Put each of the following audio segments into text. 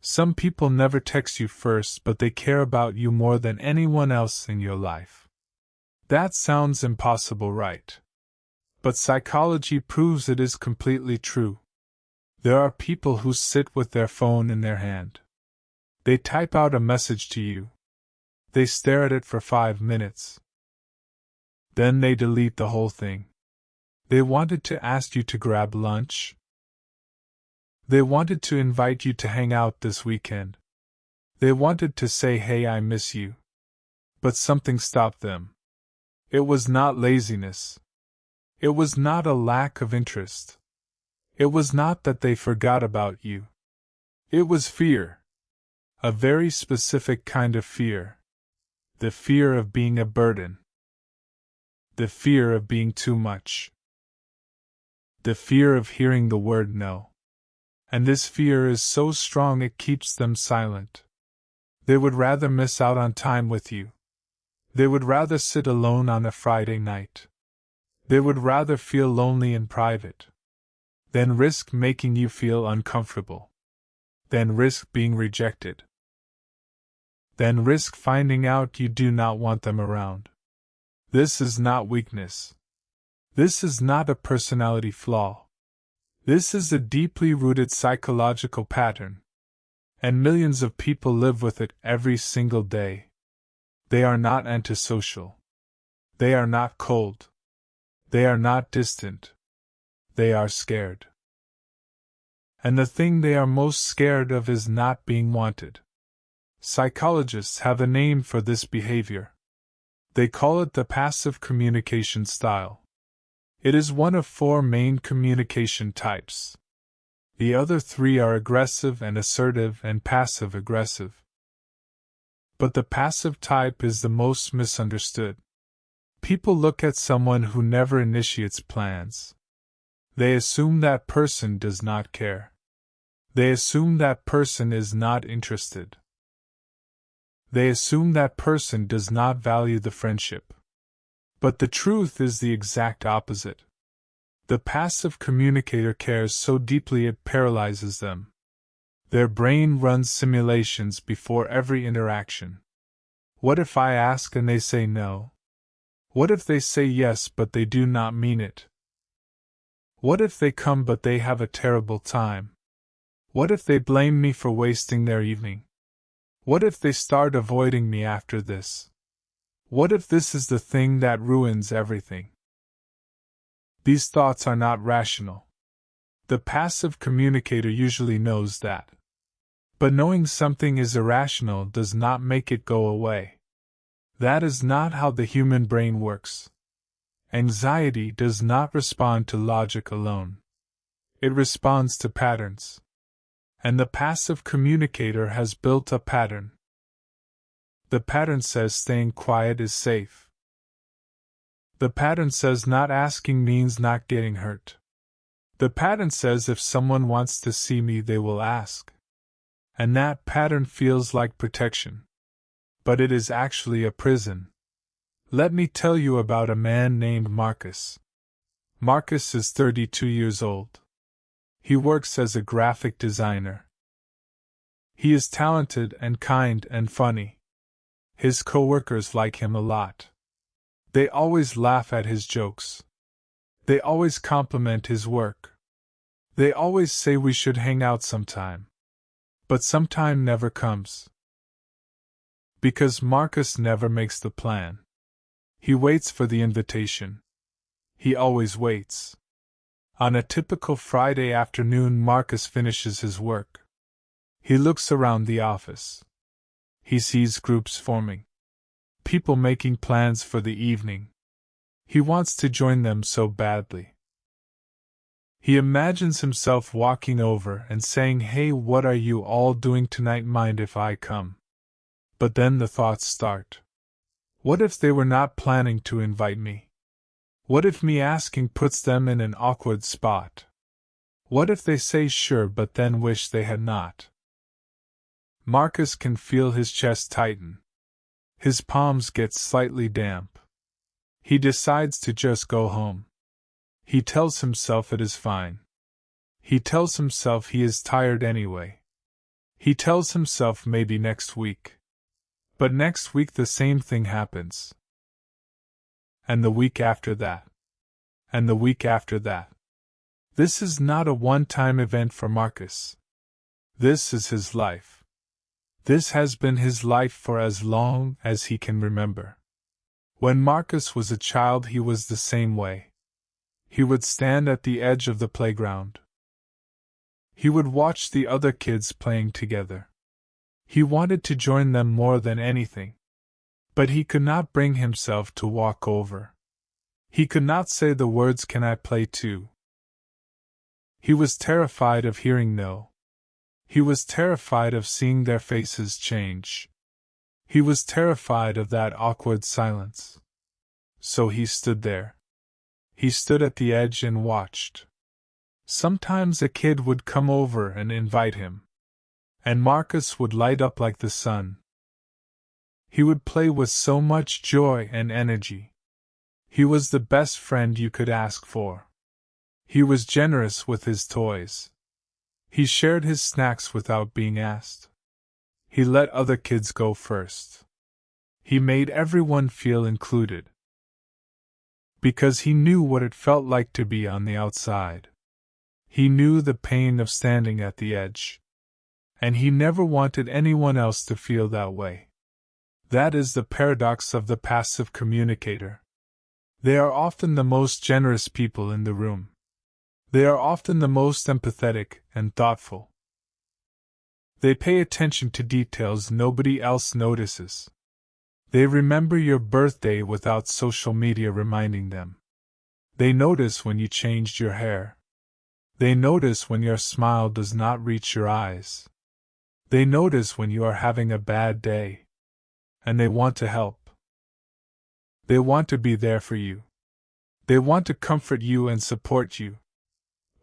Some people never text you first, but they care about you more than anyone else in your life. That sounds impossible, right? But psychology proves it is completely true. There are people who sit with their phone in their hand. They type out a message to you. They stare at it for 5 minutes. Then they delete the whole thing. They wanted to ask you to grab lunch. They wanted to invite you to hang out this weekend. They wanted to say, "Hey, I miss you." But something stopped them. It was not laziness. It was not a lack of interest. It was not that they forgot about you. It was fear. A very specific kind of fear. The fear of being a burden. The fear of being too much. The fear of hearing the word no. And this fear is so strong it keeps them silent. They would rather miss out on time with you. They would rather sit alone on a Friday night. They would rather feel lonely in private than risk making you feel uncomfortable, than risk being rejected, than risk finding out you do not want them around. This is not weakness. This is not a personality flaw. This is a deeply rooted psychological pattern, and millions of people live with it every single day. They are not antisocial. They are not cold. They are not distant. They are scared. And the thing they are most scared of is not being wanted. Psychologists have a name for this behavior. They call it the passive communication style. It is one of 4 main communication types. The other 3 are aggressive and assertive and passive-aggressive. But the passive type is the most misunderstood. People look at someone who never initiates plans. They assume that person does not care. They assume that person is not interested. They assume that person does not value the friendship. But the truth is the exact opposite. The passive communicator cares so deeply it paralyzes them. Their brain runs simulations before every interaction. What if I ask and they say no? What if they say yes but they do not mean it? What if they come but they have a terrible time? What if they blame me for wasting their evening? What if they start avoiding me after this? What if this is the thing that ruins everything? These thoughts are not rational. The passive communicator usually knows that. But knowing something is irrational does not make it go away. That is not how the human brain works. Anxiety does not respond to logic alone. It responds to patterns. And the passive communicator has built a pattern. The pattern says staying quiet is safe. The pattern says not asking means not getting hurt. The pattern says if someone wants to see me, they will ask. And that pattern feels like protection. But it is actually a prison. Let me tell you about a man named Marcus. Marcus is 32 years old. He works as a graphic designer. He is talented and kind and funny. His coworkers like him a lot. They always laugh at his jokes. They always compliment his work. They always say we should hang out sometime. But sometime never comes. Because Marcus never makes the plan. He waits for the invitation. He always waits. On a typical Friday afternoon, Marcus finishes his work. He looks around the office. He sees groups forming. People making plans for the evening. He wants to join them so badly. He imagines himself walking over and saying, "Hey, what are you all doing tonight? Mind if I come?" But then the thoughts start. What if they were not planning to invite me? What if me asking puts them in an awkward spot? What if they say sure but then wish they had not? Marcus can feel his chest tighten. His palms get slightly damp. He decides to just go home. He tells himself it is fine. He tells himself he is tired anyway. He tells himself maybe next week. But next week the same thing happens. And the week after that. And the week after that. This is not a one-time event for Marcus. This is his life. This has been his life for as long as he can remember. When Marcus was a child, he was the same way. He would stand at the edge of the playground. He would watch the other kids playing together. He wanted to join them more than anything. But he could not bring himself to walk over. He could not say the words, "Can I play too?" He was terrified of hearing no. He was terrified of seeing their faces change. He was terrified of that awkward silence. So he stood there. He stood at the edge and watched. Sometimes a kid would come over and invite him. And Marcus would light up like the sun. He would play with so much joy and energy. He was the best friend you could ask for. He was generous with his toys. He shared his snacks without being asked. He let other kids go first. He made everyone feel included. Because he knew what it felt like to be on the outside. He knew the pain of standing at the edge. And he never wanted anyone else to feel that way. That is the paradox of the passive communicator. They are often the most generous people in the room. They are often the most empathetic and thoughtful. They pay attention to details nobody else notices. They remember your birthday without social media reminding them. They notice when you changed your hair. They notice when your smile does not reach your eyes. They notice when you are having a bad day. And they want to help. They want to be there for you. They want to comfort you and support you.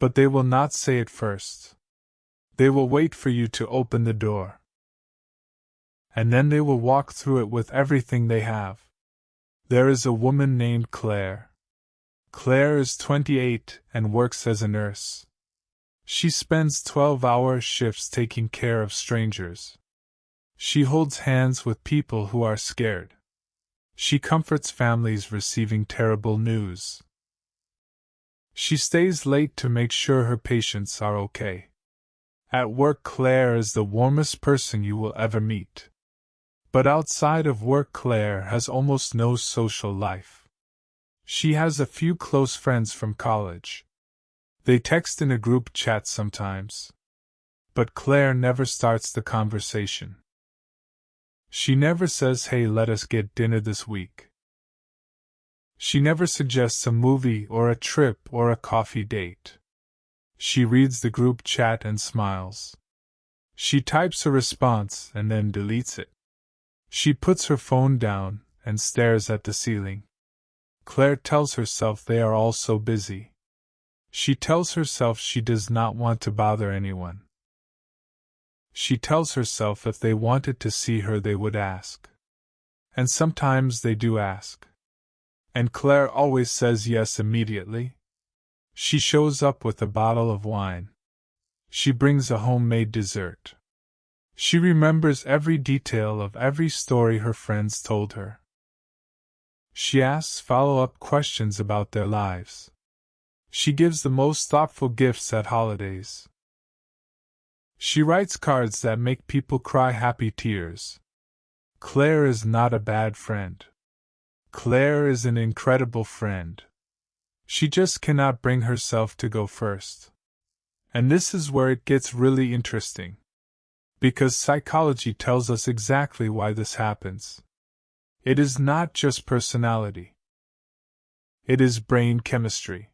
But they will not say it first. They will wait for you to open the door. And then they will walk through it with everything they have. There is a woman named Claire. Claire is 28 and works as a nurse. She spends 12-hour shifts taking care of strangers. She holds hands with people who are scared. She comforts families receiving terrible news. She stays late to make sure her patients are okay. At work, Claire is the warmest person you will ever meet. But outside of work, Claire has almost no social life. She has a few close friends from college. They text in a group chat sometimes. But Claire never starts the conversation. She never says, "Hey, let us get dinner this week." She never suggests a movie or a trip or a coffee date. She reads the group chat and smiles. She types a response and then deletes it. She puts her phone down and stares at the ceiling. Claire tells herself they are all so busy. She tells herself she does not want to bother anyone. She tells herself if they wanted to see her they would ask. And sometimes they do ask. And Claire always says yes immediately. She shows up with a bottle of wine. She brings a homemade dessert. She remembers every detail of every story her friends told her. She asks follow-up questions about their lives. She gives the most thoughtful gifts at holidays. She writes cards that make people cry happy tears. Claire is not a bad friend. Claire is an incredible friend. She just cannot bring herself to go first. And this is where it gets really interesting. Because psychology tells us exactly why this happens. It is not just personality. It is brain chemistry.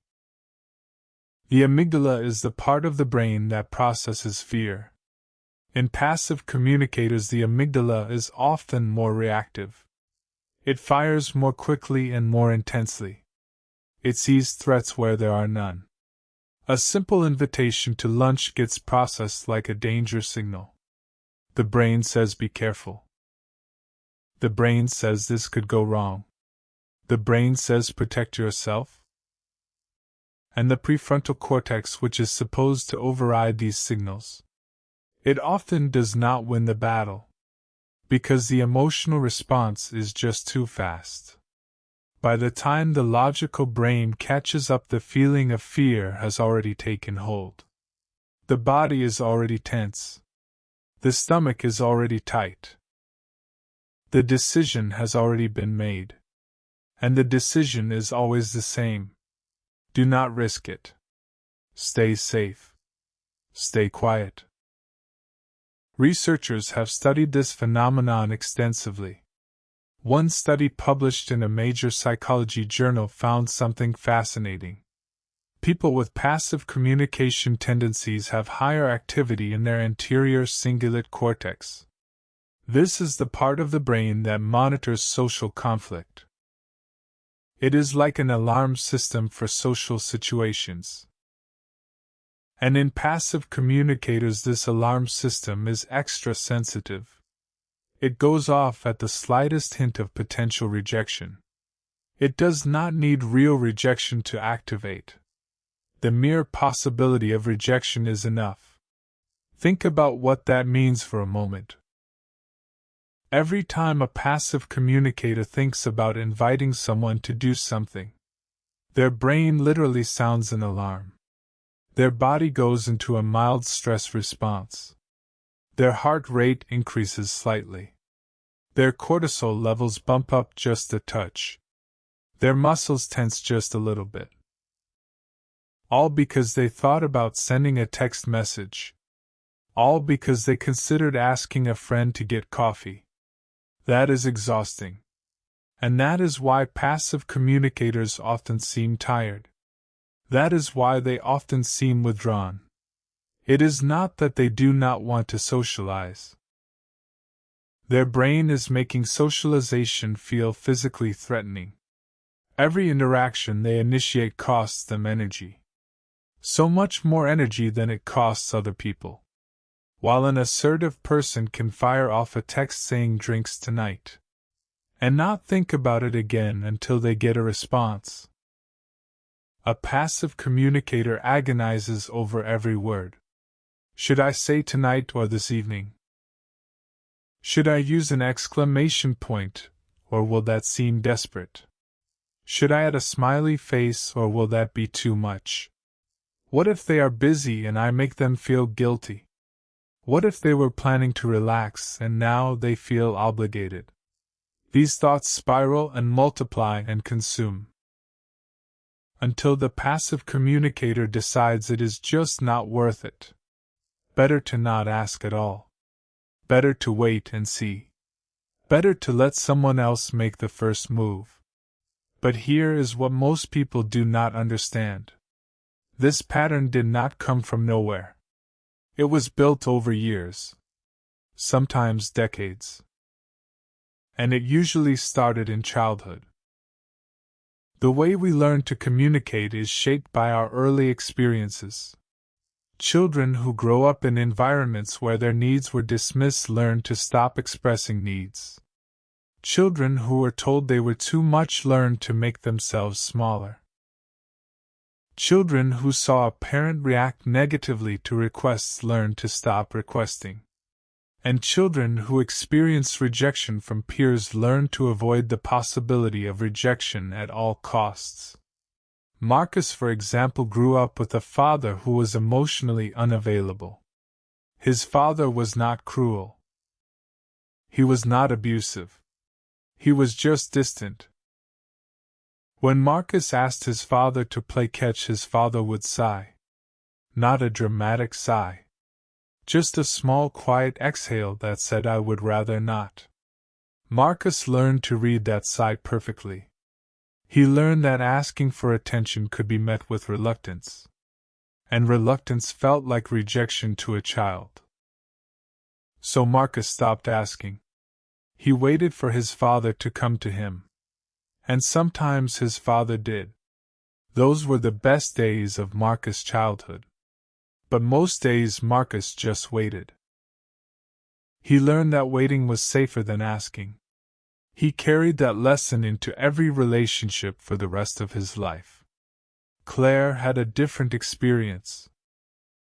The amygdala is the part of the brain that processes fear. In passive communicators, the amygdala is often more reactive. It fires more quickly and more intensely. It sees threats where there are none. A simple invitation to lunch gets processed like a danger signal. The brain says be careful. The brain says this could go wrong. The brain says protect yourself. And the prefrontal cortex, which is supposed to override these signals, It often does not win the battle, because the emotional response is just too fast. By the time the logical brain catches up, the feeling of fear has already taken hold. The body is already tense. The stomach is already tight. The decision has already been made. And the decision is always the same. Do not risk it. Stay safe. Stay quiet. Researchers have studied this phenomenon extensively. One study published in a major psychology journal found something fascinating. People with passive communication tendencies have higher activity in their anterior cingulate cortex. This is the part of the brain that monitors social conflict. It is like an alarm system for social situations. And in passive communicators, this alarm system is extra sensitive. It goes off at the slightest hint of potential rejection. It does not need real rejection to activate. The mere possibility of rejection is enough. Think about what that means for a moment. Every time a passive communicator thinks about inviting someone to do something, their brain literally sounds an alarm. Their body goes into a mild stress response. Their heart rate increases slightly. Their cortisol levels bump up just a touch. Their muscles tense just a little bit. All because they thought about sending a text message. All because they considered asking a friend to get coffee. That is exhausting. And that is why passive communicators often seem tired. That is why they often seem withdrawn. It is not that they do not want to socialize. Their brain is making socialization feel physically threatening. Every interaction they initiate costs them energy. So much more energy than it costs other people. While an assertive person can fire off a text saying drinks tonight, and not think about it again until they get a response, a passive communicator agonizes over every word. Should I say tonight or this evening? Should I use an exclamation point, or will that seem desperate? Should I add a smiley face, or will that be too much? What if they are busy and I make them feel guilty? What if they were planning to relax and now they feel obligated? These thoughts spiral and multiply and consume. Until the passive communicator decides it is just not worth it. Better to not ask at all. Better to wait and see. Better to let someone else make the first move. But here is what most people do not understand. This pattern did not come from nowhere. It was built over years, sometimes decades. And it usually started in childhood. The way we learn to communicate is shaped by our early experiences. Children who grow up in environments where their needs were dismissed learn to stop expressing needs. Children who were told they were too much learn to make themselves smaller. Children who saw a parent react negatively to requests learn to stop requesting. And children who experience rejection from peers learn to avoid the possibility of rejection at all costs. Marcus, for example, grew up with a father who was emotionally unavailable. His father was not cruel. He was not abusive. He was just distant. When Marcus asked his father to play catch, his father would sigh. Not a dramatic sigh. Just a small, quiet exhale that said, "I would rather not." Marcus learned to read that sigh perfectly. He learned that asking for attention could be met with reluctance. And reluctance felt like rejection to a child. So Marcus stopped asking. He waited for his father to come to him. And sometimes his father did. Those were the best days of Marcus' childhood. But most days Marcus just waited. He learned that waiting was safer than asking. He carried that lesson into every relationship for the rest of his life. Claire had a different experience.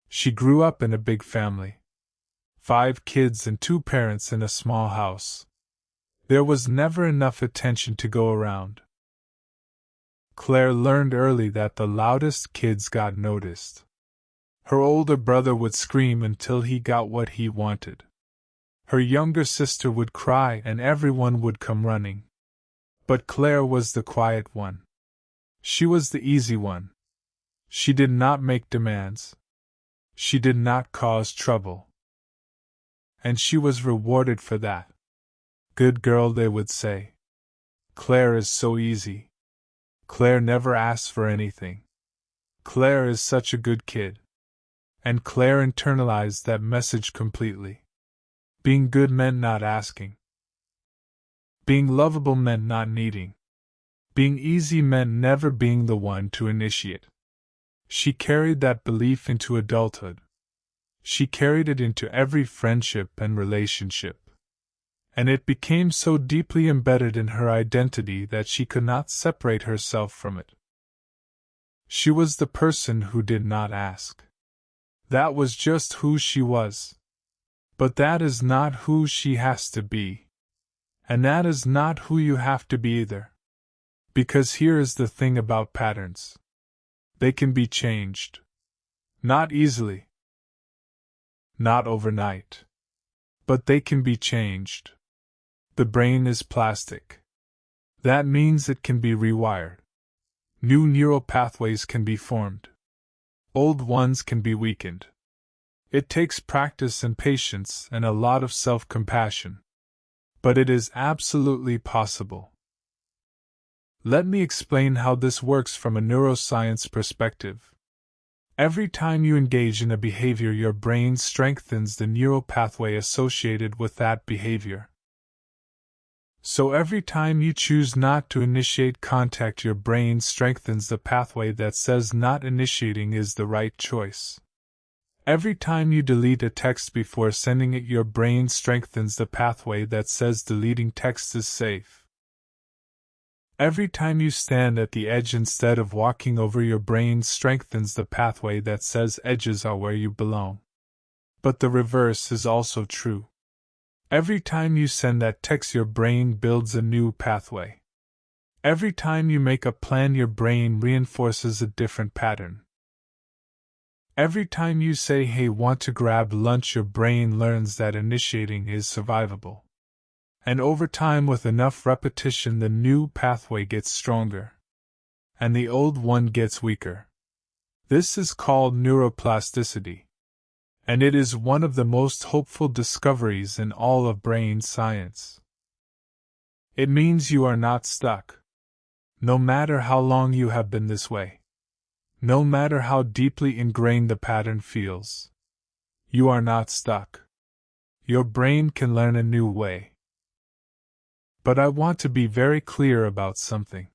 She grew up in a big family. 5 kids and 2 parents in a small house. There was never enough attention to go around. Claire learned early that the loudest kids got noticed. Her older brother would scream until he got what he wanted. Her younger sister would cry and everyone would come running. But Claire was the quiet one. She was the easy one. She did not make demands. She did not cause trouble. And she was rewarded for that. Good girl, they would say. Claire is so easy. Claire never asks for anything. Claire is such a good kid. And Claire internalized that message completely. Being good meant not asking. Being lovable meant not needing. Being easy meant never being the one to initiate. She carried that belief into adulthood. She carried it into every friendship and relationship. And it became so deeply embedded in her identity that she could not separate herself from it. She was the person who did not ask. That was just who she was. But that is not who she has to be. And that is not who you have to be either. Because here is the thing about patterns. They can be changed. Not easily. Not overnight. But they can be changed. The brain is plastic. That means it can be rewired. New neural pathways can be formed. Old ones can be weakened. It takes practice and patience and a lot of self-compassion. But it is absolutely possible. Let me explain how this works from a neuroscience perspective. Every time you engage in a behavior, your brain strengthens the neural pathway associated with that behavior. So every time you choose not to initiate contact, your brain strengthens the pathway that says not initiating is the right choice. Every time you delete a text before sending it, your brain strengthens the pathway that says deleting text is safe. Every time you stand at the edge instead of walking over, your brain strengthens the pathway that says edges are where you belong. But the reverse is also true. Every time you send that text, your brain builds a new pathway. Every time you make a plan, your brain reinforces a different pattern. Every time you say, "Hey, want to grab lunch?" your brain learns that initiating is survivable. And over time, with enough repetition, the new pathway gets stronger. And the old one gets weaker. This is called neuroplasticity. And it is one of the most hopeful discoveries in all of brain science. It means you are not stuck. No matter how long you have been this way. No matter how deeply ingrained the pattern feels. You are not stuck. Your brain can learn a new way. But I want to be very clear about something.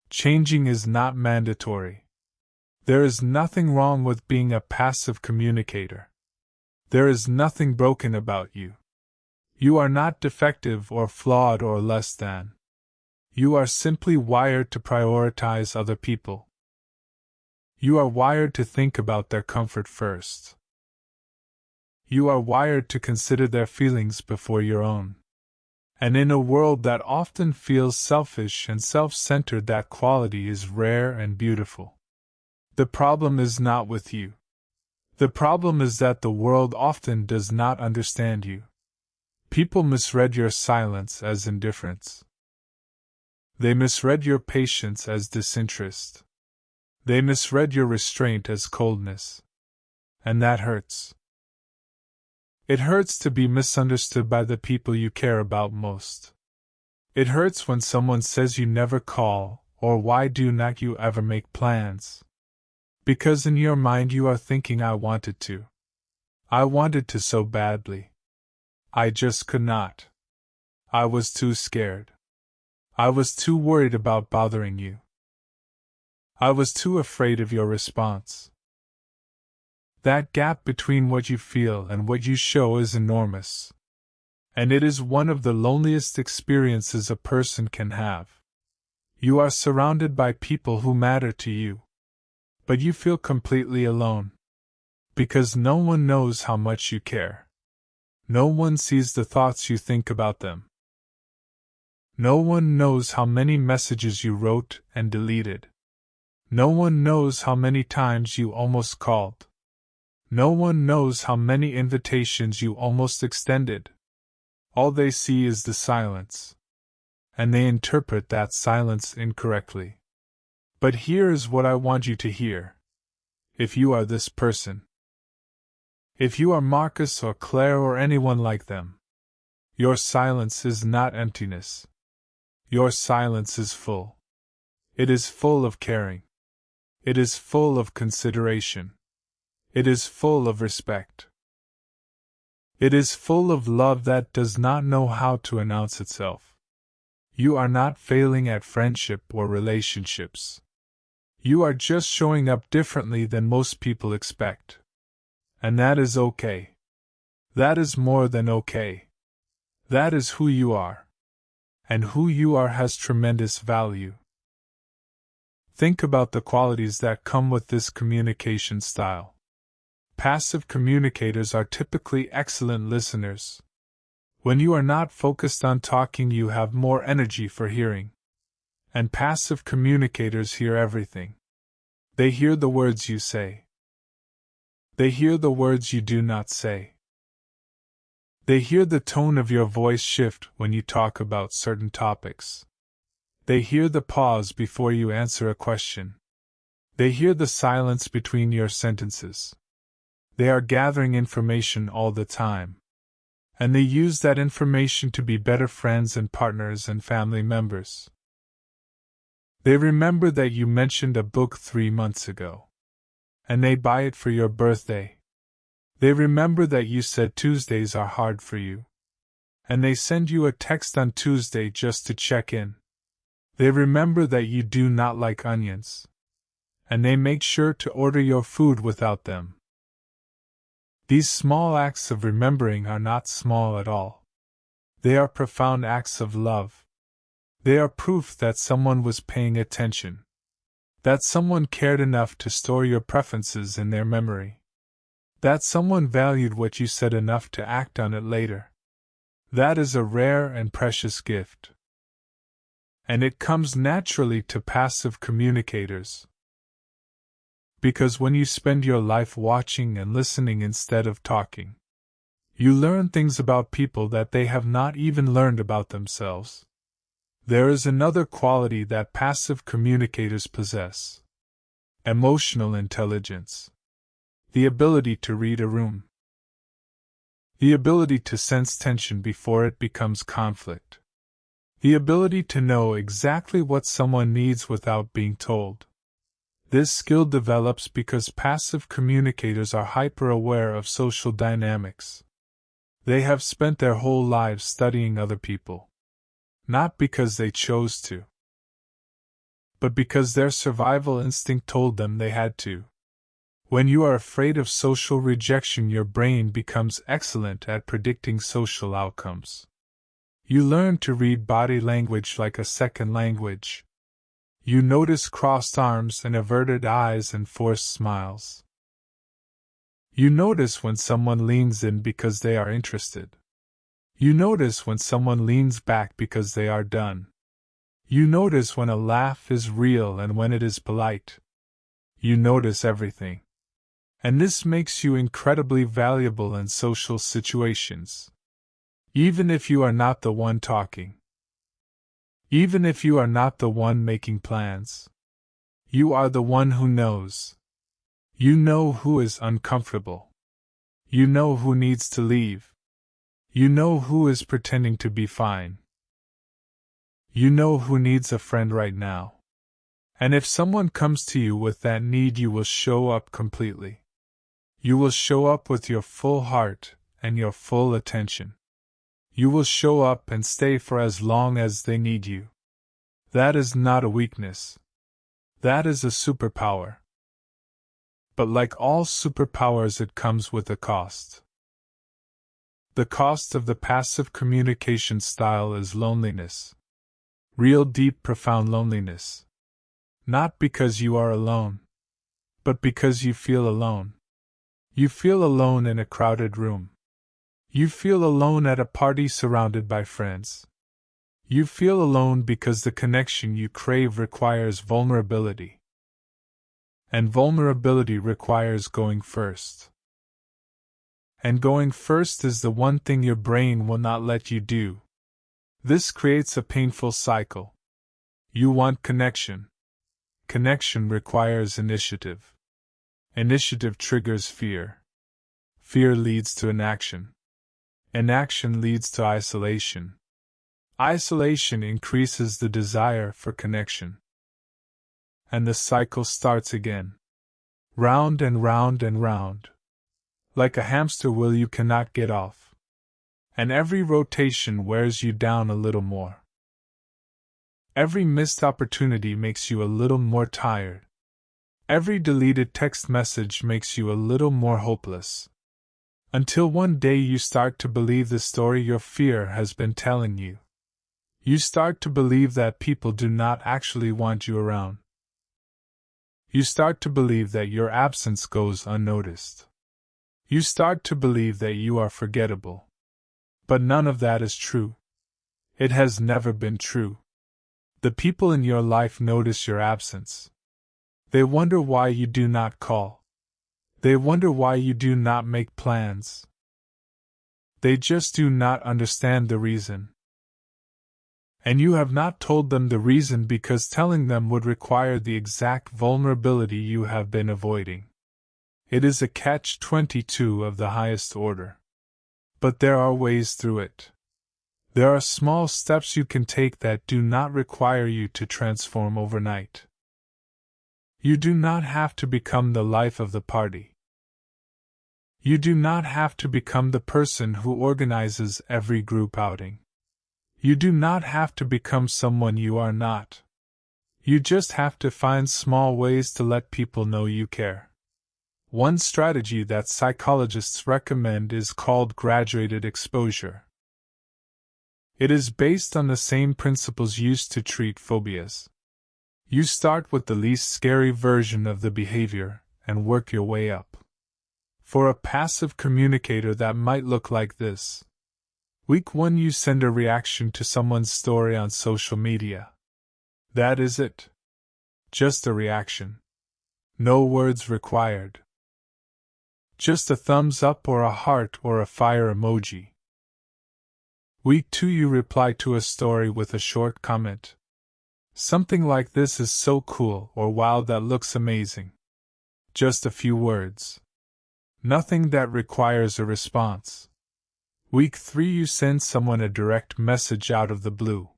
Changing is not mandatory. There is nothing wrong with being a passive communicator. There is nothing broken about you. You are not defective or flawed or less than. You are simply wired to prioritize other people. You are wired to think about their comfort first. You are wired to consider their feelings before your own. And in a world that often feels selfish and self-centered, that quality is rare and beautiful. The problem is not with you. The problem is that the world often does not understand you. People misread your silence as indifference. They misread your patience as disinterest. They misread your restraint as coldness. And that hurts. It hurts to be misunderstood by the people you care about most. It hurts when someone says you never call, or why do not you ever make plans? Because in your mind you are thinking, I wanted to. I wanted to so badly. I just could not. I was too scared. I was too worried about bothering you. I was too afraid of your response. That gap between what you feel and what you show is enormous. And it is one of the loneliest experiences a person can have. You are surrounded by people who matter to you. But you feel completely alone. Because no one knows how much you care. No one sees the thoughts you think about them. No one knows how many messages you wrote and deleted. No one knows how many times you almost called. No one knows how many invitations you almost extended. All they see is the silence. And they interpret that silence incorrectly. But here is what I want you to hear. If you are this person, if you are Marcus or Claire or anyone like them, your silence is not emptiness. Your silence is full. It is full of caring. It is full of consideration. It is full of respect. It is full of love that does not know how to announce itself. You are not failing at friendship or relationships. You are just showing up differently than most people expect. And that is okay. That is more than okay. That is who you are. And who you are has tremendous value. Think about the qualities that come with this communication style. Passive communicators are typically excellent listeners. When you are not focused on talking, you have more energy for hearing. And passive communicators hear everything. They hear the words you say. They hear the words you do not say. They hear the tone of your voice shift when you talk about certain topics. They hear the pause before you answer a question. They hear the silence between your sentences. They are gathering information all the time. And they use that information to be better friends and partners and family members. They remember that you mentioned a book 3 months ago. And they buy it for your birthday. They remember that you said Tuesdays are hard for you. And they send you a text on Tuesday just to check in. They remember that you do not like onions. And they make sure to order your food without them. These small acts of remembering are not small at all. They are profound acts of love. They are proof that someone was paying attention. That someone cared enough to store your preferences in their memory. That someone valued what you said enough to act on it later. That is a rare and precious gift. And it comes naturally to passive communicators. Because when you spend your life watching and listening instead of talking, you learn things about people that they have not even learned about themselves. There is another quality that passive communicators possess: emotional intelligence. The ability to read a room. The ability to sense tension before it becomes conflict. The ability to know exactly what someone needs without being told. This skill develops because passive communicators are hyper-aware of social dynamics. They have spent their whole lives studying other people. Not because they chose to, but because their survival instinct told them they had to. When you are afraid of social rejection, your brain becomes excellent at predicting social outcomes. You learn to read body language like a second language. You notice crossed arms and averted eyes and forced smiles. You notice when someone leans in because they are interested. You notice when someone leans back because they are done. You notice when a laugh is real and when it is polite. You notice everything. And this makes you incredibly valuable in social situations. Even if you are not the one talking. Even if you are not the one making plans. You are the one who knows. You know who is uncomfortable. You know who needs to leave. You know who is pretending to be fine. You know who needs a friend right now. And if someone comes to you with that need, you will show up completely. You will show up with your full heart and your full attention. You will show up and stay for as long as they need you. That is not a weakness. That is a superpower. But like all superpowers, it comes with a cost. The cost of the passive communication style is loneliness. Real deep, profound loneliness. Not because you are alone, but because you feel alone. You feel alone in a crowded room. You feel alone at a party surrounded by friends. You feel alone because the connection you crave requires vulnerability. And vulnerability requires going first. And going first is the one thing your brain will not let you do. This creates a painful cycle. You want connection. Connection requires initiative. Initiative triggers fear. Fear leads to inaction. Inaction leads to isolation. Isolation increases the desire for connection. And the cycle starts again. Round and round and round. Like a hamster wheel you cannot get off. And every rotation wears you down a little more. Every missed opportunity makes you a little more tired. Every deleted text message makes you a little more hopeless. Until one day you start to believe the story your fear has been telling you. You start to believe that people do not actually want you around. You start to believe that your absence goes unnoticed. You start to believe that you are forgettable. But none of that is true. It has never been true. The people in your life notice your absence. They wonder why you do not call. They wonder why you do not make plans. They just do not understand the reason. And you have not told them the reason because telling them would require the exact vulnerability you have been avoiding. It is a catch-22 of the highest order. But there are ways through it. There are small steps you can take that do not require you to transform overnight. You do not have to become the life of the party. You do not have to become the person who organizes every group outing. You do not have to become someone you are not. You just have to find small ways to let people know you care. One strategy that psychologists recommend is called graduated exposure. It is based on the same principles used to treat phobias. You start with the least scary version of the behavior and work your way up. For a passive communicator, that might look like this. Week 1, you send a reaction to someone's story on social media. That is it. Just a reaction. No words required. Just a thumbs up or a heart or a fire emoji. Week 2, you reply to a story with a short comment. Something like "This is so cool" or "Wow, that looks amazing." Just a few words. Nothing that requires a response. Week 3, you send someone a direct message out of the blue.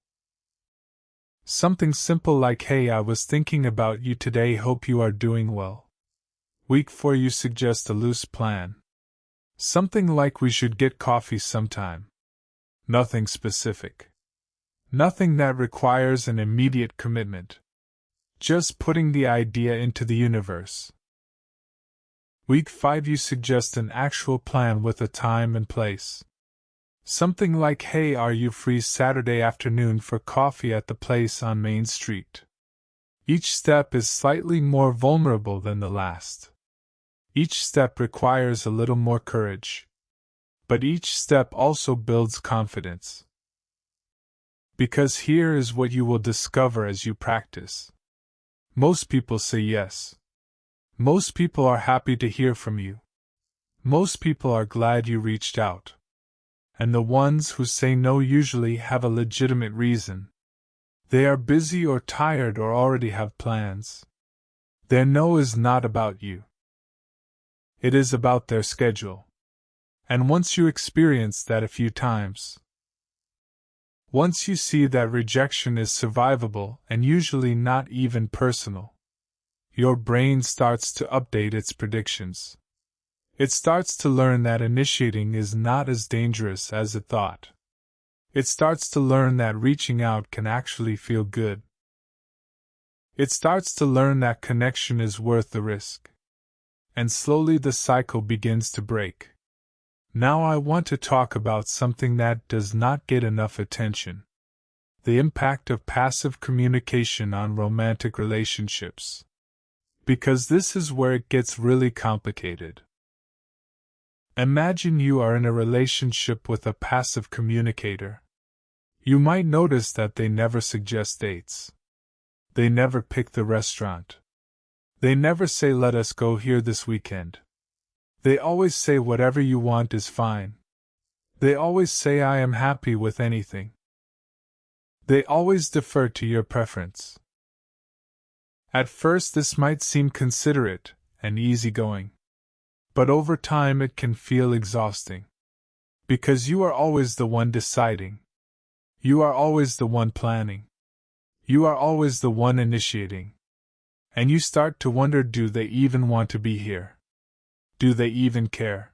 Something simple like, "Hey, I was thinking about you today, hope you are doing well." Week 4, you suggest a loose plan. Something like, "We should get coffee sometime." Nothing specific. Nothing that requires an immediate commitment. Just putting the idea into the universe. Week 5, you suggest an actual plan with a time and place. Something like, "Hey, are you free Saturday afternoon for coffee at the place on Main Street?" Each step is slightly more vulnerable than the last. Each step requires a little more courage. But each step also builds confidence. Because here is what you will discover as you practice. Most people say yes. Most people are happy to hear from you. Most people are glad you reached out. And the ones who say no usually have a legitimate reason. They are busy or tired or already have plans. Their no is not about you. It is about their schedule. And once you experience that a few times, once you see that rejection is survivable and usually not even personal, your brain starts to update its predictions. It starts to learn that initiating is not as dangerous as it thought. It starts to learn that reaching out can actually feel good. It starts to learn that connection is worth the risk. And slowly the cycle begins to break. Now I want to talk about something that does not get enough attention. The impact of passive communication on romantic relationships. Because this is where it gets really complicated. Imagine you are in a relationship with a passive communicator. You might notice that they never suggest dates. They never pick the restaurant. They never say let us go here this weekend. They always say whatever you want is fine. They always say I am happy with anything. They always defer to your preference. At first this might seem considerate and easygoing. But over time it can feel exhausting. Because you are always the one deciding. You are always the one planning. You are always the one initiating. And you start to wonder, do they even want to be here? Do they even care?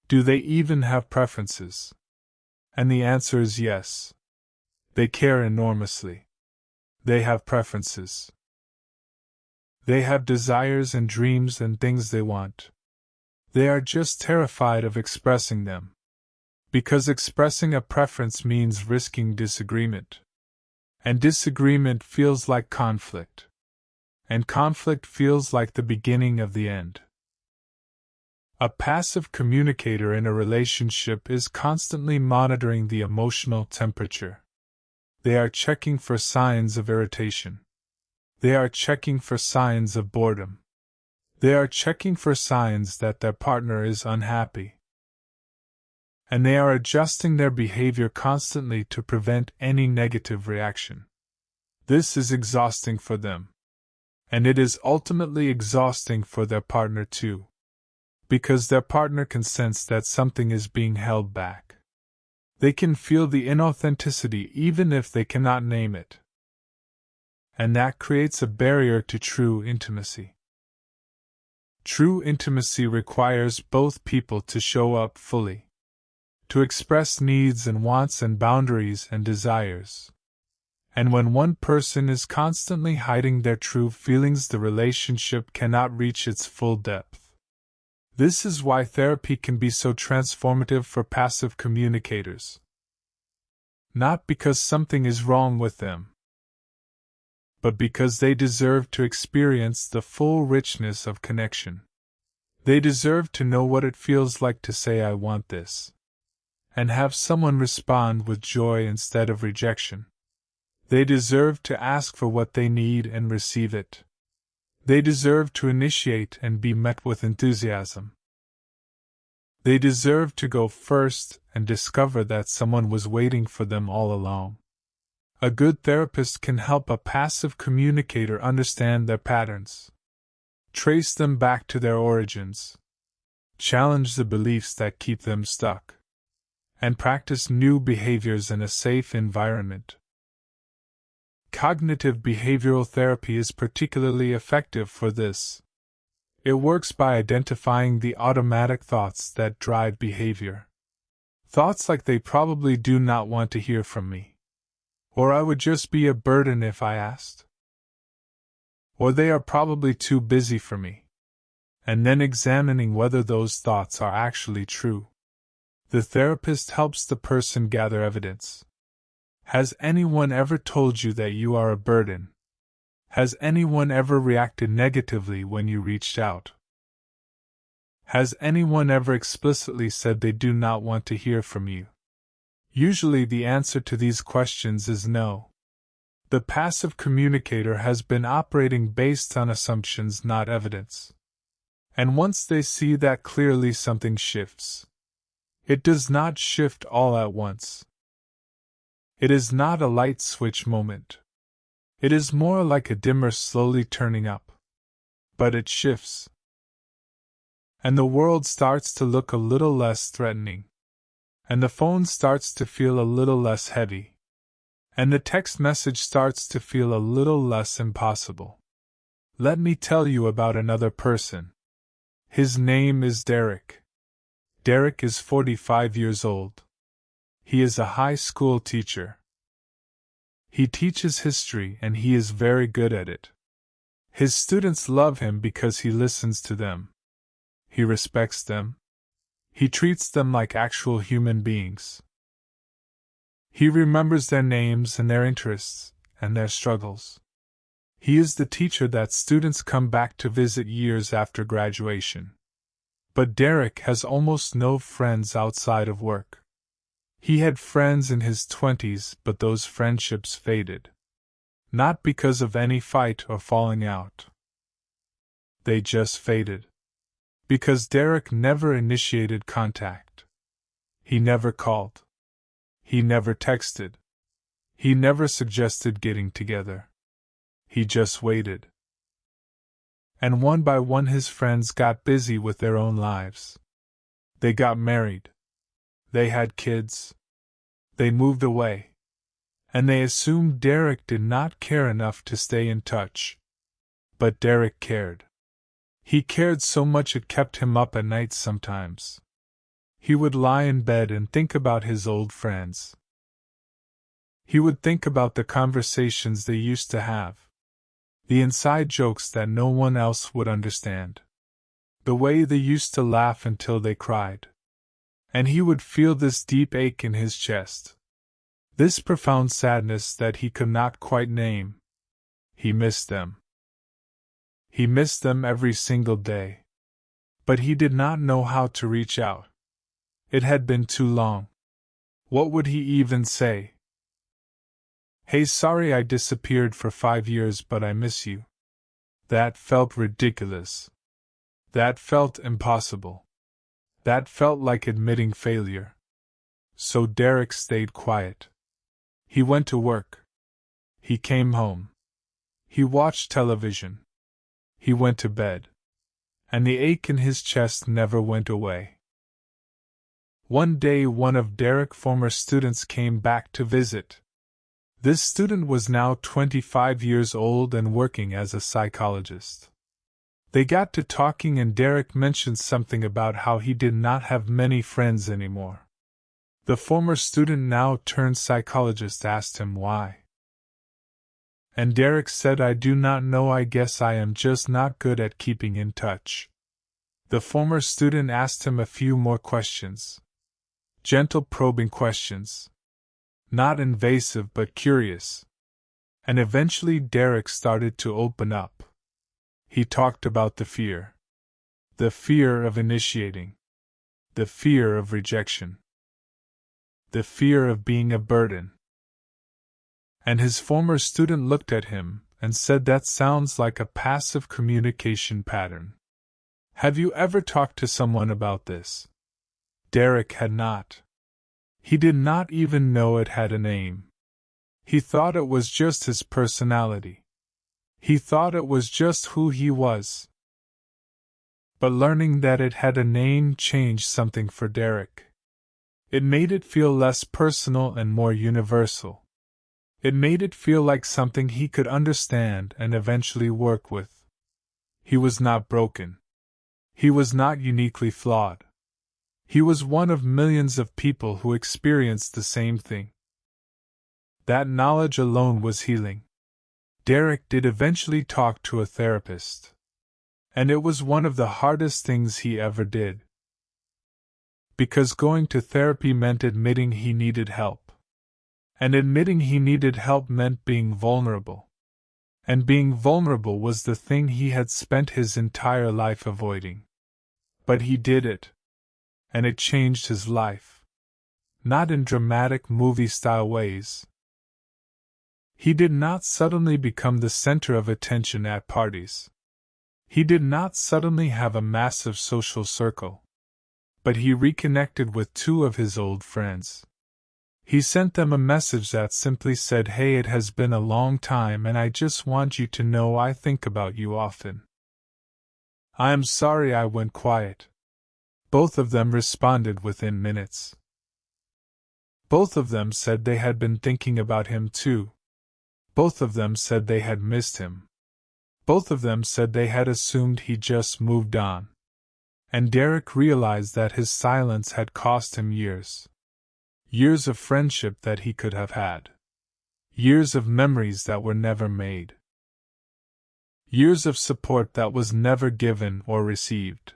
Do they even have preferences? And the answer is yes. They care enormously. They have preferences. They have desires and dreams and things they want. They are just terrified of expressing them. Because expressing a preference means risking disagreement. And disagreement feels like conflict. And conflict feels like the beginning of the end. A passive communicator in a relationship is constantly monitoring the emotional temperature. They are checking for signs of irritation. They are checking for signs of boredom. They are checking for signs that their partner is unhappy. And they are adjusting their behavior constantly to prevent any negative reaction. This is exhausting for them. And it is ultimately exhausting for their partner too. Because their partner can sense that something is being held back. They can feel the inauthenticity even if they cannot name it. And that creates a barrier to true intimacy. True intimacy requires both people to show up fully, to express needs and wants and boundaries and desires. And when one person is constantly hiding their true feelings, the relationship cannot reach its full depth. This is why therapy can be so transformative for passive communicators. Not because something is wrong with them, but because they deserve to experience the full richness of connection. They deserve to know what it feels like to say I want this, and have someone respond with joy instead of rejection. They deserve to ask for what they need and receive it. They deserve to initiate and be met with enthusiasm. They deserve to go first and discover that someone was waiting for them all along. A good therapist can help a passive communicator understand their patterns, trace them back to their origins, challenge the beliefs that keep them stuck, and practice new behaviors in a safe environment. Cognitive behavioral therapy is particularly effective for this. It works by identifying the automatic thoughts that drive behavior. Thoughts like they probably do not want to hear from me. Or I would just be a burden if I asked. Or they are probably too busy for me. And then examining whether those thoughts are actually true. The therapist helps the person gather evidence. Has anyone ever told you that you are a burden? Has anyone ever reacted negatively when you reached out? Has anyone ever explicitly said they do not want to hear from you? Usually the answer to these questions is no. The passive communicator has been operating based on assumptions, not evidence. And once they see that clearly, something shifts. It does not shift all at once. It is not a light switch moment. It is more like a dimmer slowly turning up. But it shifts. And the world starts to look a little less threatening. And the phone starts to feel a little less heavy. And the text message starts to feel a little less impossible. Let me tell you about another person. His name is Derek. Derek is 45 years old. He is a high school teacher. He teaches history and he is very good at it. His students love him because he listens to them. He respects them. He treats them like actual human beings. He remembers their names and their interests and their struggles. He is the teacher that students come back to visit years after graduation. But Derek has almost no friends outside of work. He had friends in his 20s, but those friendships faded. Not because of any fight or falling out. They just faded. Because Derek never initiated contact. He never called. He never texted. He never suggested getting together. He just waited. And one by one his friends got busy with their own lives. They got married. They had kids. They moved away. And they assumed Derek did not care enough to stay in touch. But Derek cared. He cared so much it kept him up at night sometimes. He would lie in bed and think about his old friends. He would think about the conversations they used to have. The inside jokes that no one else would understand. The way they used to laugh until they cried. And he would feel this deep ache in his chest. This profound sadness that he could not quite name. He missed them. He missed them every single day. But he did not know how to reach out. It had been too long. What would he even say? Hey, sorry I disappeared for 5 years, but I miss you. That felt ridiculous. That felt impossible. That felt like admitting failure. So Derek stayed quiet. He went to work. He came home. He watched television. He went to bed. And the ache in his chest never went away. One day one of Derek's former students came back to visit. This student was now 25 years old and working as a psychologist. They got to talking and Derek mentioned something about how he did not have many friends anymore. The former student, now turned psychologist, asked him why. And Derek said, I do not know, I guess I am just not good at keeping in touch. The former student asked him a few more questions. Gentle, probing questions. Not invasive but curious. And eventually Derek started to open up. He talked about the fear. The fear of initiating. The fear of rejection. The fear of being a burden. And his former student looked at him and said, that sounds like a passive communication pattern. Have you ever talked to someone about this? Derek had not. He did not even know it had a name. He thought it was just his personality. He thought it was just who he was. But learning that it had a name changed something for Derek. It made it feel less personal and more universal. It made it feel like something he could understand and eventually work with. He was not broken. He was not uniquely flawed. He was one of millions of people who experienced the same thing. That knowledge alone was healing. Derek did eventually talk to a therapist. And it was one of the hardest things he ever did. Because going to therapy meant admitting he needed help. And admitting he needed help meant being vulnerable. And being vulnerable was the thing he had spent his entire life avoiding. But he did it. And it changed his life. Not in dramatic movie-style ways. He did not suddenly become the center of attention at parties. He did not suddenly have a massive social circle. But he reconnected with 2 of his old friends. He sent them a message that simply said, hey, it has been a long time and I just want you to know I think about you often. I am sorry I went quiet. Both of them responded within minutes. Both of them said they had been thinking about him too. Both of them said they had missed him. Both of them said they had assumed he just moved on. And Derek realized that his silence had cost him years. Years of friendship that he could have had. Years of memories that were never made. Years of support that was never given or received.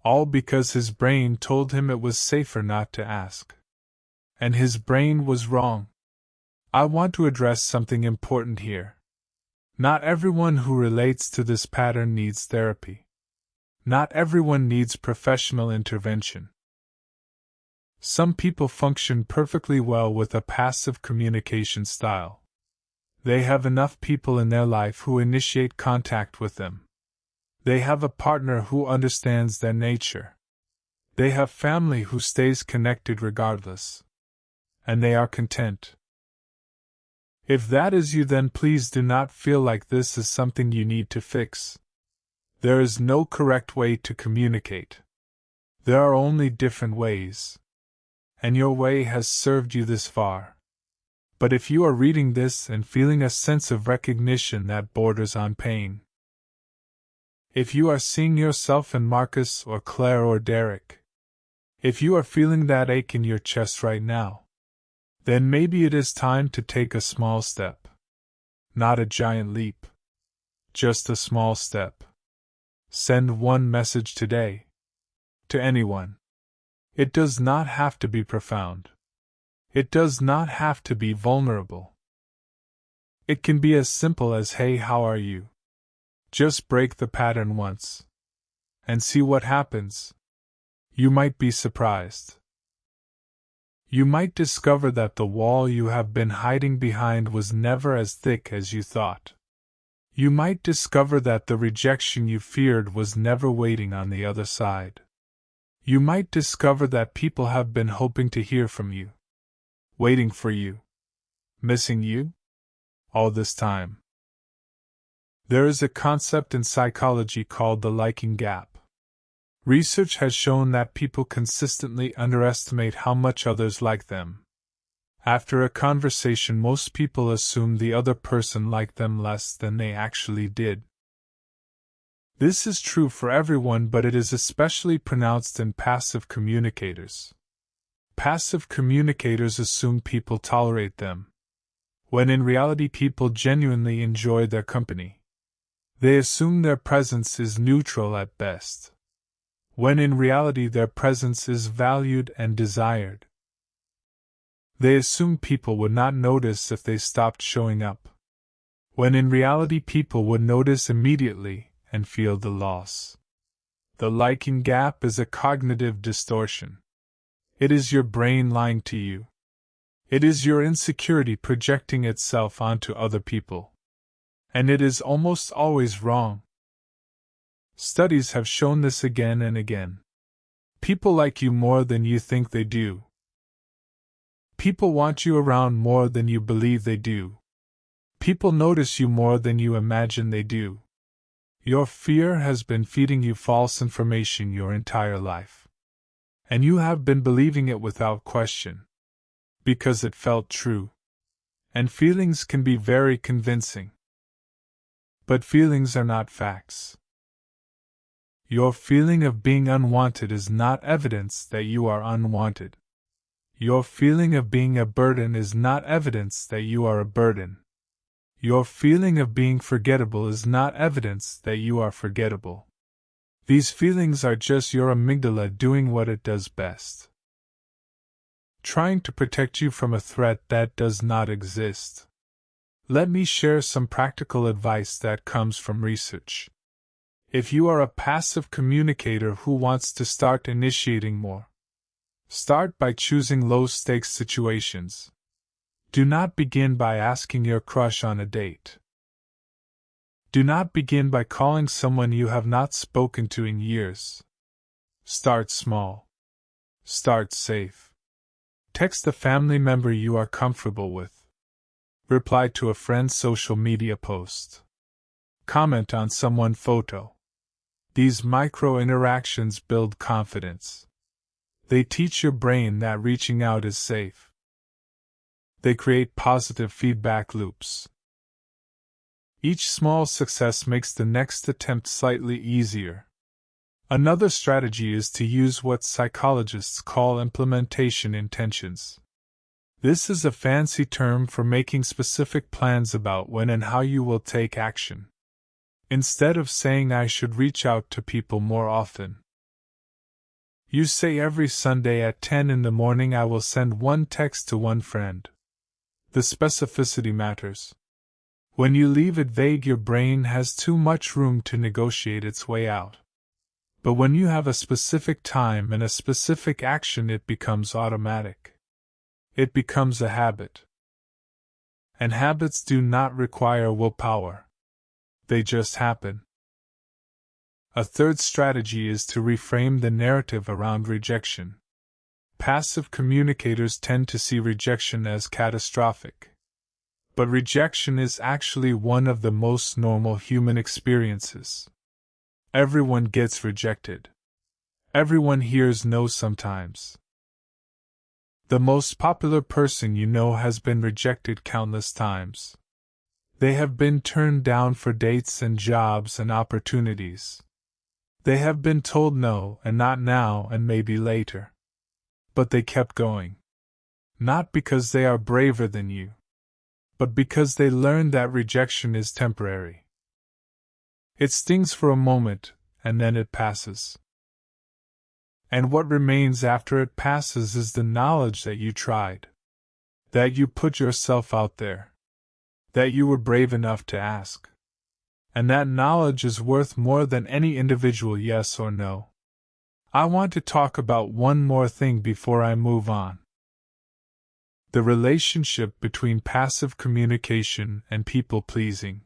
All because his brain told him it was safer not to ask. And his brain was wrong. I want to address something important here. Not everyone who relates to this pattern needs therapy. Not everyone needs professional intervention. Some people function perfectly well with a passive communication style. They have enough people in their life who initiate contact with them. They have a partner who understands their nature. They have family who stays connected regardless. And they are content. If that is you, then please do not feel like this is something you need to fix. There is no correct way to communicate. There are only different ways. And your way has served you this far. But if you are reading this and feeling a sense of recognition that borders on pain, if you are seeing yourself in Marcus or Claire or Derek, if you are feeling that ache in your chest right now, then maybe it is time to take a small step. Not a giant leap. Just a small step. Send one message today. To anyone. It does not have to be profound. It does not have to be vulnerable. It can be as simple as, "Hey, how are you?" Just break the pattern once. And see what happens. You might be surprised. You might discover that the wall you have been hiding behind was never as thick as you thought. You might discover that the rejection you feared was never waiting on the other side. You might discover that people have been hoping to hear from you, waiting for you, missing you, all this time. There is a concept in psychology called the liking gap. Research has shown that people consistently underestimate how much others like them. After a conversation, most people assume the other person liked them less than they actually did. This is true for everyone, but it is especially pronounced in passive communicators. Passive communicators assume people tolerate them, when in reality people genuinely enjoy their company. They assume their presence is neutral at best, when in reality their presence is valued and desired. They assume people would not notice if they stopped showing up, when in reality people would notice immediately and feel the loss. The liking gap is a cognitive distortion. It is your brain lying to you. It is your insecurity projecting itself onto other people. And it is almost always wrong. Studies have shown this again and again. People like you more than you think they do. People want you around more than you believe they do. People notice you more than you imagine they do. Your fear has been feeding you false information your entire life. And you have been believing it without question. Because it felt true. And feelings can be very convincing. But feelings are not facts. Your feeling of being unwanted is not evidence that you are unwanted. Your feeling of being a burden is not evidence that you are a burden. Your feeling of being forgettable is not evidence that you are forgettable. These feelings are just your amygdala doing what it does best, trying to protect you from a threat that does not exist. Let me share some practical advice that comes from research. If you are a passive communicator who wants to start initiating more, start by choosing low-stakes situations. Do not begin by asking your crush on a date. Do not begin by calling someone you have not spoken to in years. Start small. Start safe. Text a family member you are comfortable with. Reply to a friend's social media post. Comment on someone's photo. These micro-interactions build confidence. They teach your brain that reaching out is safe. They create positive feedback loops. Each small success makes the next attempt slightly easier. Another strategy is to use what psychologists call implementation intentions. This is a fancy term for making specific plans about when and how you will take action. Instead of saying I should reach out to people more often, you say every Sunday at 10 in the morning I will send one text to one friend. The specificity matters. When you leave it vague, your brain has too much room to negotiate its way out. But when you have a specific time and a specific action, it becomes automatic. It becomes a habit. And habits do not require willpower. They just happen. A third strategy is to reframe the narrative around rejection. Passive communicators tend to see rejection as catastrophic. But rejection is actually one of the most normal human experiences. Everyone gets rejected. Everyone hears no sometimes. The most popular person you know has been rejected countless times. They have been turned down for dates and jobs and opportunities. They have been told no and not now and maybe later. But they kept going. Not because they are braver than you, but because they learned that rejection is temporary. It stings for a moment, and then it passes. And what remains after it passes is the knowledge that you tried, that you put yourself out there, that you were brave enough to ask. And that knowledge is worth more than any individual yes or no. I want to talk about one more thing before I move on. The relationship between passive communication and people-pleasing.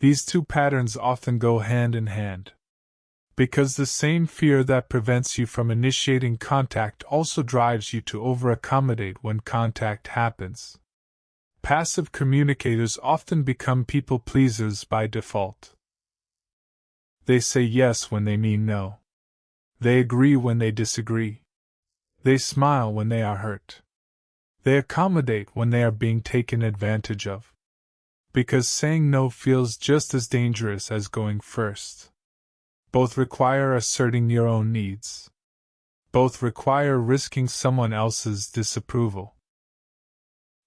These two patterns often go hand in hand. Because the same fear that prevents you from initiating contact also drives you to over-accommodate when contact happens. Passive communicators often become people-pleasers by default. They say yes when they mean no. They agree when they disagree. They smile when they are hurt. They accommodate when they are being taken advantage of. Because saying no feels just as dangerous as going first. Both require asserting your own needs. Both require risking someone else's disapproval.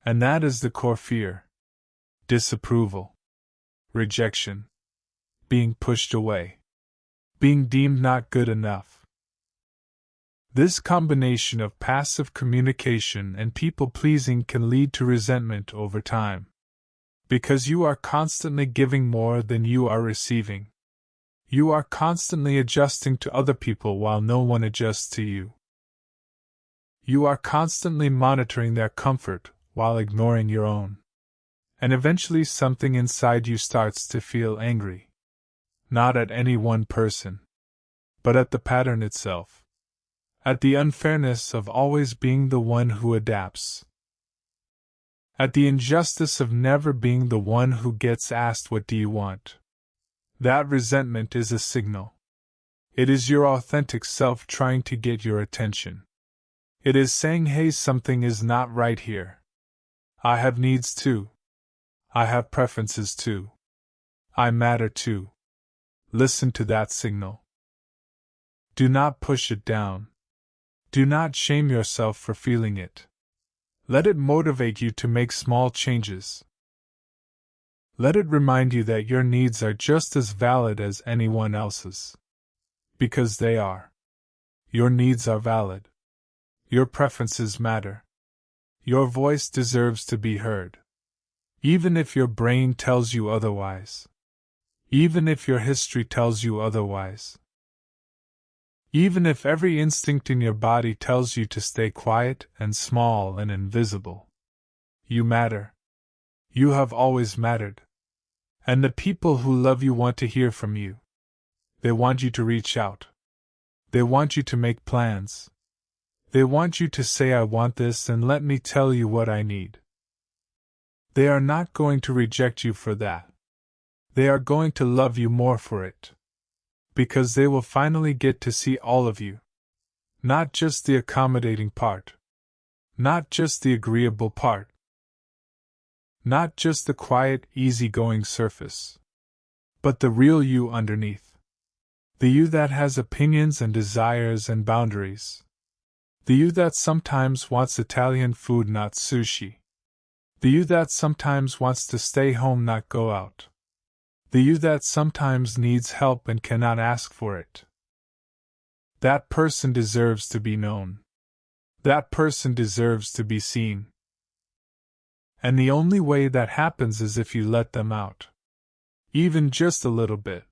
And that is the core fear. Disapproval. Rejection. Being pushed away. Being deemed not good enough. This combination of passive communication and people-pleasing can lead to resentment over time. Because you are constantly giving more than you are receiving. You are constantly adjusting to other people while no one adjusts to you. You are constantly monitoring their comfort while ignoring your own. And eventually something inside you starts to feel angry. Not at any one person, but at the pattern itself. At the unfairness of always being the one who adapts. At the injustice of never being the one who gets asked what do you want. That resentment is a signal. It is your authentic self trying to get your attention. It is saying, hey, something is not right here. I have needs too. I have preferences too. I matter too. Listen to that signal. Do not push it down. Do not shame yourself for feeling it. Let it motivate you to make small changes. Let it remind you that your needs are just as valid as anyone else's. Because they are. Your needs are valid. Your preferences matter. Your voice deserves to be heard. Even if your brain tells you otherwise. Even if your history tells you otherwise. Even if every instinct in your body tells you to stay quiet and small and invisible. You matter. You have always mattered. And the people who love you want to hear from you. They want you to reach out. They want you to make plans. They want you to say, I want this, and let me tell you what I need. They are not going to reject you for that. They are going to love you more for it. Because they will finally get to see all of you. Not just the accommodating part. Not just the agreeable part. Not just the quiet, easygoing surface. But the real you underneath. The you that has opinions and desires and boundaries. The you that sometimes wants Italian food, not sushi. The you that sometimes wants to stay home, not go out. The you that sometimes needs help and cannot ask for it. That person deserves to be known. That person deserves to be seen. And the only way that happens is if you let them out. Even just a little bit.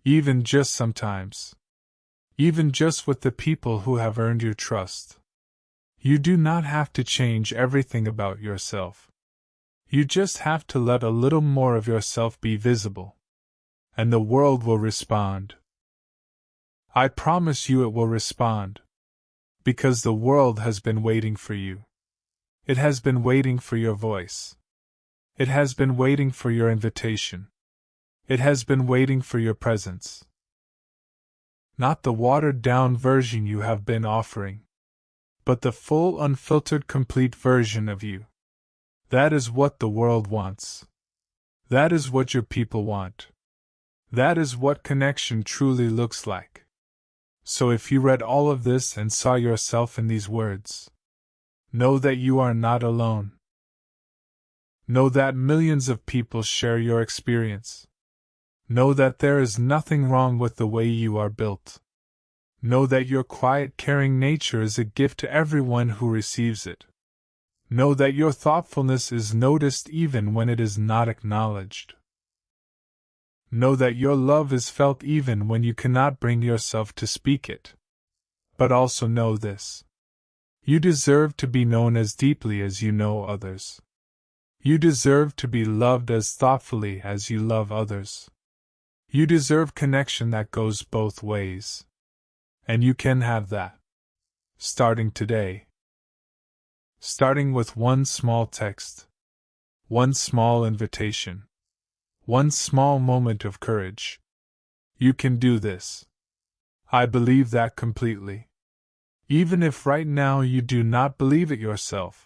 Even just sometimes. even just with the people who have earned your trust. You do not have to change everything about yourself. You just have to let a little more of yourself be visible. And the world will respond. I promise you it will respond. Because the world has been waiting for you. It has been waiting for your voice. It has been waiting for your invitation. It has been waiting for your presence. Not the watered-down version you have been offering, but the full, unfiltered, complete version of you. That is what the world wants. That is what your people want. That is what connection truly looks like. So if you read all of this and saw yourself in these words, know that you are not alone. Know that millions of people share your experience. Know that there is nothing wrong with the way you are built. Know that your quiet, caring nature is a gift to everyone who receives it. Know that your thoughtfulness is noticed even when it is not acknowledged. Know that your love is felt even when you cannot bring yourself to speak it. But also know this. You deserve to be known as deeply as you know others. You deserve to be loved as thoughtfully as you love others. You deserve connection that goes both ways. And you can have that. Starting today. Starting with one small text. One small invitation. One small moment of courage. You can do this. I believe that completely. Even if right now you do not believe it yourself,